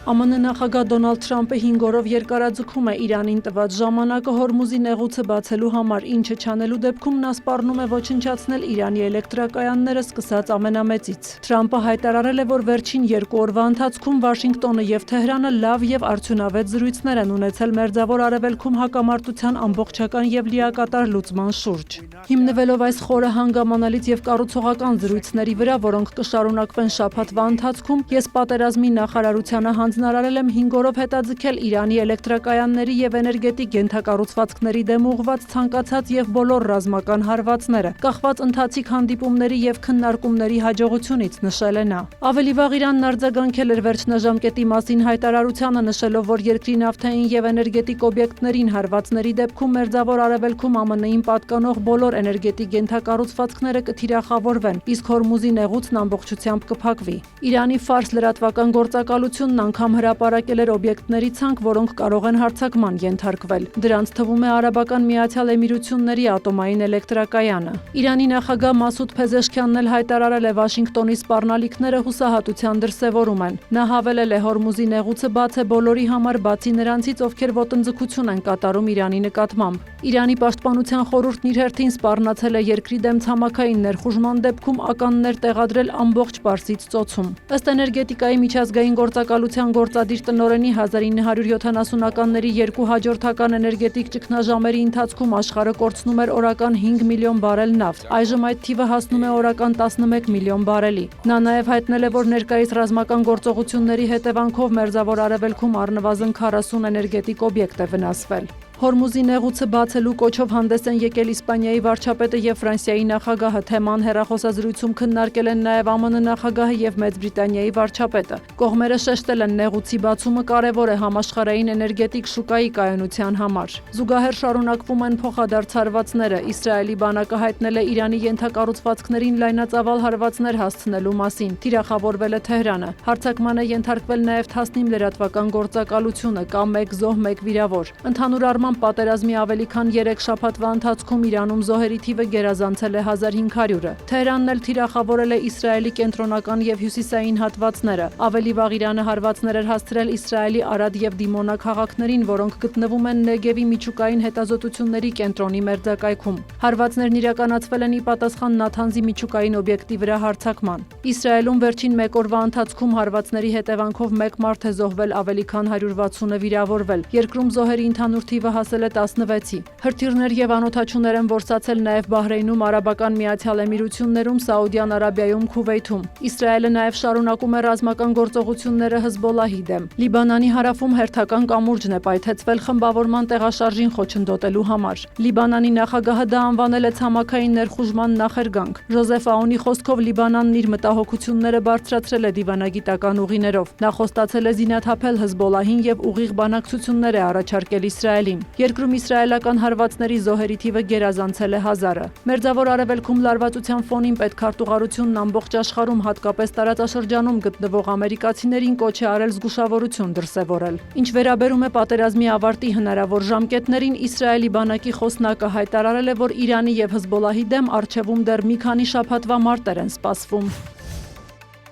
ԱՄՆ նախագահ Դոնալդ Թրամփը 5 օրով երկարաձգում է Իրանին տված ժամանակը Հորմուզի նեղուցը բացելու համար, ինչը չանելու դեպքում նա սպառնում է ոչնչացնել Իրանի էլեկտրակայանները սկսած ամենամեծից։ Թրամփը հայտարարել է, որ վերջին 2 օրվա ընթացքում Վաշինգտոնը եւ Թեհրանը լավ եւ արդյունավետ զրույցներ են ունեցել Մերձավոր Արևելքում հակամարտության ամբողջական եւ լիակատար լուծման շուրջ։ Հիմնվելով այս խորը հանգամանալից եւ կառուցողական զրույցների վրա, որոնք կշարունակվեն շաբաթվա ընթացքում, ես պատերազմի նախարարությանը հանձնարարել եմ 5 օրով հետաձգել Իրանի էլեկտրակայանների եւ էներգետիկ ենթակառուցվածքների դեմ ուղղված ցանկացած եւ բոլոր ռազմական հարվածները, կախված ընթացիկ հանդիպումների եւ քննարկումների հաջողությունից, նշել է նա։ Ավելի վաղ Իրանն արձագանքել էր վերջնաժամկետի մասին հայտարարությանը, նշելով, որ երկրի նավթային եւ էներգետիկ օբյեկտներին հարվածների դեպքում Մերձավոր Արևելքում ԱՄՆ-ին պատկանող բոլոր էներգետիկ ենթակառուցվածքները կթիրախավորվեն, իսկ Հորմուզի նեղուցն ամբողջությամբ կփակվի։ Իրանի Ֆարս լրատվական գործակալությունն անգամ հրապարակել էր օբյեկտների ցանկ, որոնք կարող են հարձակման ենթարկվել։ Դրանց թվում է Արաբական Միացյալ Էմիրությունների ատոմային էլեկտրակայանը։ Իրանի նախագահ Մասուդ Փեզեշքյանն էլ հայտարարել է Վաշինգտոնի սպառնալիքները հուսահատության դրսևորում են։ Նա հավելել է Հորմուզի նեղուցը բաց է բոլորի համար, բացի նրանցից, ովքեր ոտնձգություն են կատարում Իրանի նկատմամբ։ Իրանի պաշտպանության խորհուրդն իր հերթին սպառնացել է երկրի դեմ ցամաքային ներխուժման դեպքում ականներ տեղադրել ամբողջ Պարսից ծոցում։ Ըստ էներգետիկայի միջազգային գործակալության գործադիր տնօրենի 1970-ականների երկու հաջորդական էներգետիկ ճգնաժամերի ընթացքում աշխարհը կորցնում էր օրական 5 միլիոն բարել նավթ, այժմ այդ թիվը հասնում է օրական 11 միլիոն բարելի։ Նա նաև հայտնել է, որ ներկայիս ռազմական գործողությունների հետևանքով Մերձավոր Արևելքում առնվազն 40 էներգետիկ օբյեկտ է վնասվել։ Հորմուզի նեղուցը բացելու կոչով հանդես են եկել Իսպանիայի վարչապետը եւ Ֆրանսիայի նախագահը, թեման հեռախոսազրույցում քննարկել են նաեւ ԱՄՆ նախագահը եւ Մեծ Բրիտանիայի վարչապետը։ Կողմերը շեշտել են նեղուցի բացումը կարևոր է համաշխարհային էներգետիկ շուկայի կայունության համար։ Զուգահեռ շարունակվում են փոխադարձ հարվածները։ Իսրայելի բանակը հայտնել է Իրանի ենթակառուցվածքներին լայնածավալ հարվածներ հասցնելու մասին։ Թիրախավորվել է Թեհրանը։ Հարձակման է ենթարկվել նաեւ Թասնիմ լրատվական գործակալությունը, կա 1 զոհ, 1 վիրավոր։ Ընդհանուր առմամբ պատերազմի ավելի քան 3 շաբաթվա ընթացքում Իրանում զոհերի թիվը գերազանցել է 1500-ը։ Թեհրանն էլ թիրախավորել է Իսրայելի կենտրոնական եւ հյուսիսային հատվածները։ Ավելի վաղ Իրանը հարվածներ էր հասցրել Իսրայելի Արադ եւ Դիմոնա քաղաքներին, որոնք գտնվում են Նեգևի միջուկային հետազոտությունների կենտրոնի մերձակայքում։ Հարվածներն իրականացվել են ի պատասխան Նաթանզի միջուկային օբյեկտի վրա հարձակման։ Իսրայելում վերջին 1 օրվա ընթացքում հարվածների հետևանքով 1 մարդ է զոհվել, ավելի քան 160-ը վիրավորվել։ Երկրում զոհերի ընդհանուր թիվը հասել է 16-ի։ Հրթիռներ եւ անօդաչուներ են որսացել նաեւ Բահրեյնում, Արաբական Միացյալ Էմիրություններում, Սաուդյան Արաբիայում, Քուվեյթում։ Իսրայելը նաեւ շարունակում է ռազմական գործողությունները Հեզբոլլահի դեմ։ Լիբանանի հարավում հերթական կամուրջն է պայթեցվել խմբավորման տեղաշարժին խոչընդոտելու համար։ Լիբանանի նախագահը դա անվանել է ցամաքային ներխուժման նախերգանք։ Ժոզեֆ Աունի խոսքով Լիբանանն իր մտահոգությունները բարձրացրել է դիվանագիտական ուղիներով։ Նա խոստացել է զինաթափել Հեզբոլլահին եւ ուղիղ բանակցություններ է առաջարկել Իսրայելին։ Երկրում իսրայելական հարվածների զոհերի թիվը գերազանցել է 1000-ը։ Մերձավոր Արևելքում լարվածության ֆոնին պետքարտուղարությունն ամբողջ աշխարհում, հատկապես տարածաշրջանում գտնվող ամերիկացիներին կոչ է արել զգուշավորություն դրսևորել։ Ինչ վերաբերում է պատերազմի ավարտի հնարավոր ժամկետներին, Իսրայելի բանակի խոսնակը հայտարարել է, որ Իրանի եւ Հեզբոլլահի դեմ առջևում դեռ մի քանի շաբաթվա մարտեր են սպասվում։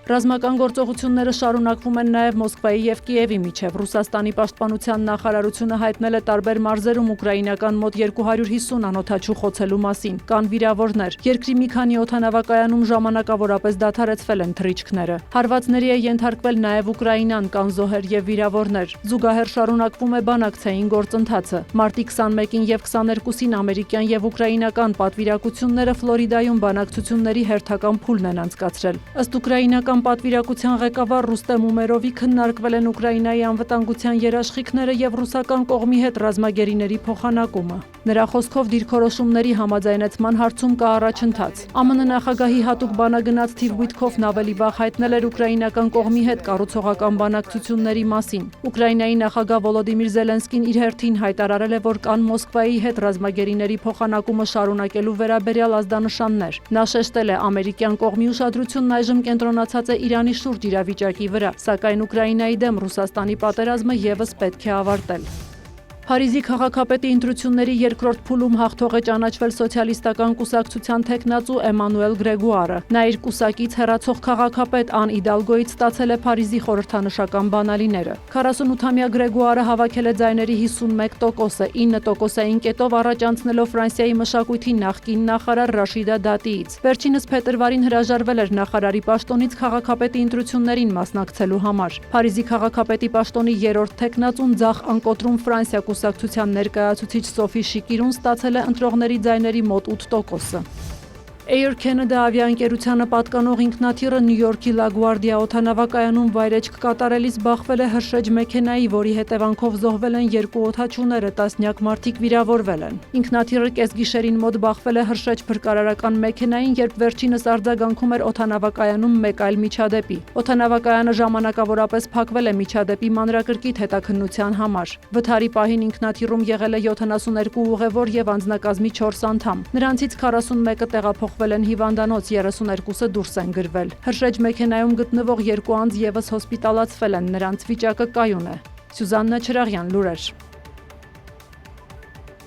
Ռազմական գործողությունները շարունակվում են նաև Մոսկվայի եւ Կիևի միջև։ Ռուսաստանի պաշտպանության նախարարությունը հայտնել է տարբեր մարզերում ուկրաինական մոտ 250 անօդաչու խոցելու մասին։ Կան վիրավորներ։ Երկրի մի քանի օդանավակայանում ժամանակավորապես դադարեցվել են թռիչքները։ Հարվածների է ենթարկվել նաև Ուկրաինան, կան զոհեր եւ վիրավորներ։ Զուգահեռ շարունակվում է բանակցային գործընթացը։ Մարտի 21-ին եւ 22-ին ամերիկյան եւ ուկրաինական պատվիրակությունները Ֆլորիդայում բանակցությունների հերթական փուլն են անցկացրել։ Ըստ ուկրաինական պատվիրակության ղեկավար Ռուստեմ Ումերովի քննարկվել են Ուկրաինայի անվտանգության երաշխիքները եւ ռուսական կողմի հետ ռազմագերիների փոխանակումը։ Նրա խոսքով դիրքորոշումների համաձայնեցման հարցում կա առաջընթաց։ ԱՄՆ նախագահի հատուկ բանագնաց Սթիվ Ուիթքոֆն ավելի վաղ հայտնել էր ուկրաինական կողմի հետ կառուցողական բանակցությունների մասին։ Ուկրաինայի նախագահ Վոլոդիմիր Զելենսկին իր հերթին հայտարարել է, որ կան Մոսկվայի հետ ռազմագերիների փոխանակումը շարունակելու վերաբերյալ ազդանշաններ։ Նա շեշտել է, ամերիկյան կողմի ուշադրությունն այժմ կենտրոնացած է Իրանի շուրջ իրավիճակի վրա, սակայն Ուկրաինայի դեմ Ռուսաստանի պատերազմը եւս պետք է ավարտել։ Փարիզի քաղաքապետի ընտրությունների երկրորդ փուլում հաղթող է ճանաչվել սոցիալիստական կուսակցության թեկնածու Էմանուել Գրեգուարը։ Նա իր կուսակից հեռացող քաղաքապետ Ան Իդալգոյից ստացել է Փարիզի խորհրդանշական բանալիները։ 48-ամյա Գրեգուարը հավաքել է ձայների 51%-ը, 9%-ային կետով առաջ անցնելով Ֆրանսիայի մշակույթի նախկին նախարար Ռաշիդա Դատիից։ Վերջինս փետրվարին հրաժարվել էր նախարարի պաշտոնից քաղաքապետի ընտրություններին մասնակցելու համար։ Փարիզի քաղաքապետի պաշտոնի երրորդ թեկնածուն ձախ անկոտրում Ֆրանսիա կուսակցության ներկայացուցիչ Սոֆի Շիկիրուն ստացել է ընտրողների ձայների մոտ 8%-ը։ Air Canada ավիաընկերությանը պատկանող ինքնաթիռը Նյու Յորքի Լագուարդիա օդանավակայանում վայրէջք կատարելիս բախվել է հրշեջ մեքենայի, որի հետևանքով զոհվել են 2 օդաչուները, տասնյակ մարդիկ վիրավորվել են։ Ինքնաթիռը կեսգիշերին մոտ բախվել է հրշեջ փրկարարական մեքենային, երբ վերջինս արձագանքում էր օդանավակայանում մեկ այլ միջադեպի։ Օդանավակայանը ժամանակավորապես փակվել է միջադեպի մանրակրկիտ հետաքննության համար։ Վթարի պահին ինքնաթիռում եղել է 72 ուղևոր եւ անձնակազմի 4 անդամ։ Նրանցից 41-ը տեղափոխվել են հիվանդանոց, 32-ը դուրս են գրվել։ Հրշեջ մեքենայում գտնվող 2 անձ եւս հոսպիտալացվել են, նրանց վիճակը կայուն է։ Սյուզաննա Չրաղյան, լուրեր։